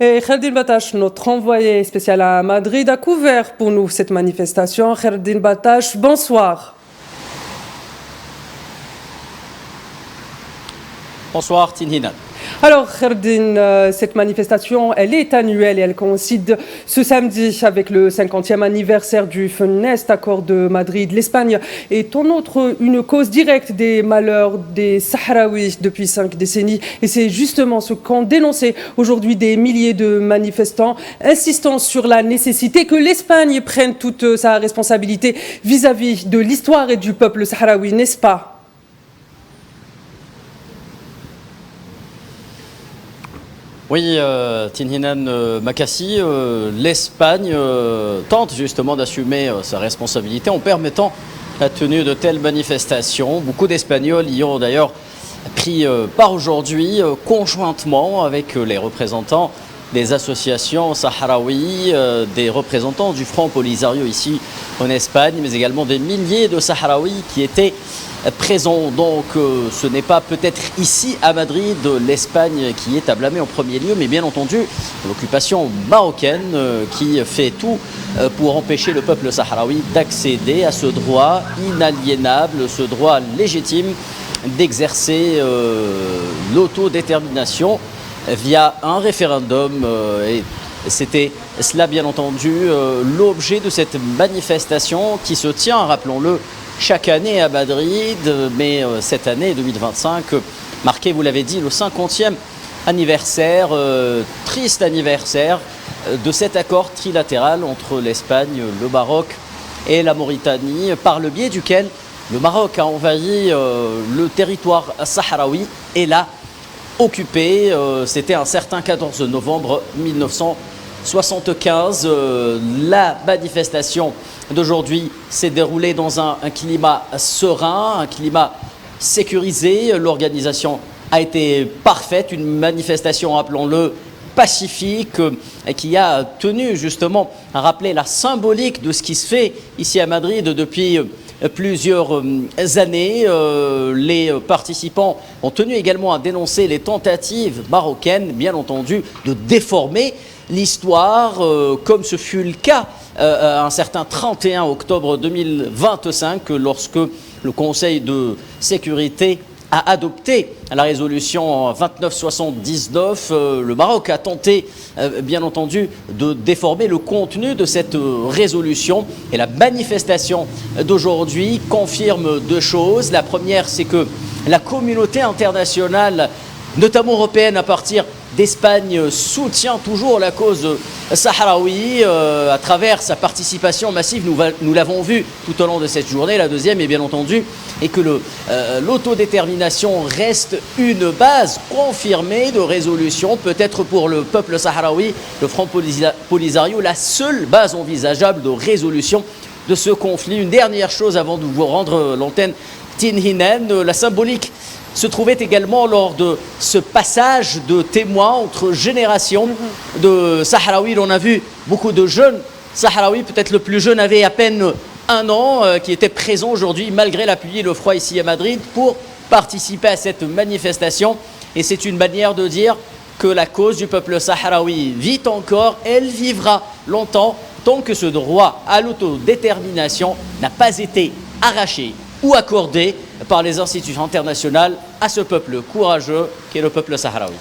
Et Khaldin Batash, notre envoyé spécial à Madrid, a couvert pour nous cette manifestation. Khaldin Batash, bonsoir. Bonsoir Tinhinan. Alors Khaldin, cette manifestation, elle est annuelle et elle coïncide ce samedi avec le 50e anniversaire du funeste accord de Madrid. L'Espagne est en outre une cause directe des malheurs des Sahraouis depuis 5 décennies. Et c'est justement ce qu'ont dénoncé aujourd'hui des milliers de manifestants, insistant sur la nécessité que l'Espagne prenne toute sa responsabilité vis-à-vis de l'histoire et du peuple sahraoui, n'est-ce pas ? Oui, Tinhinan Makassi, l'Espagne tente justement d'assumer sa responsabilité en permettant la tenue de telles manifestations. Beaucoup d'Espagnols y ont d'ailleurs pris part aujourd'hui conjointement avec les représentants des associations sahraouis, des représentants du Front Polisario ici en Espagne, mais également des milliers de Sahraouis qui étaient présents. Donc ce n'est pas peut-être ici à Madrid l'Espagne qui est à blâmer en premier lieu, mais bien entendu l'occupation marocaine qui fait tout pour empêcher le peuple sahraoui d'accéder à ce droit inaliénable, ce droit légitime d'exercer l'autodétermination via un référendum. Et c'était cela bien entendu l'objet de cette manifestation qui se tient, rappelons-le, chaque année à Madrid, mais cette année 2025 marquée, vous l'avez dit, le 50e anniversaire, triste anniversaire de cet accord trilatéral entre l'Espagne, le Maroc et la Mauritanie, par le biais duquel le Maroc a envahi le territoire sahraoui et l'a occupé. C'était un certain 14 novembre 1975. La manifestation d'aujourd'hui s'est déroulée dans un climat serein, un climat sécurisé. L'organisation a été parfaite, une manifestation, rappelons-le, pacifique, qui a tenu justement à rappeler la symbolique de ce qui se fait ici à Madrid depuis plusieurs années. Les participants ont tenu également à dénoncer les tentatives marocaines, bien entendu, de déformer l'histoire, comme ce fut le cas un certain 31 octobre 2025, lorsque le Conseil de sécurité a adopté la résolution 2979. Le Maroc a tenté, bien entendu, de déformer le contenu de cette résolution. Et la manifestation d'aujourd'hui confirme deux choses. La première, c'est que la communauté internationale, notamment européenne à partir d'Espagne, soutient toujours la cause sahraoui à travers sa participation massive. Nous l'avons vu tout au long de cette journée. La deuxième est bien entendu et que l'autodétermination reste une base confirmée de résolution, peut-être pour le peuple sahraoui, le Front Polisario, la seule base envisageable de résolution de ce conflit. Une dernière chose avant de vous rendre l'antenne, Tinhinan, la symbolique se trouvait également lors de ce passage de témoins entre générations de Sahraouis. On a vu beaucoup de jeunes Sahraouis, peut-être le plus jeune avait à peine 1 an, qui étaient présents aujourd'hui, malgré la pluie et le froid ici à Madrid, pour participer à cette manifestation. Et c'est une manière de dire que la cause du peuple sahraoui vit encore, elle vivra longtemps, tant que ce droit à l'autodétermination n'a pas été arraché ou accordé par les institutions internationales à ce peuple courageux qu'est le peuple sahraoui.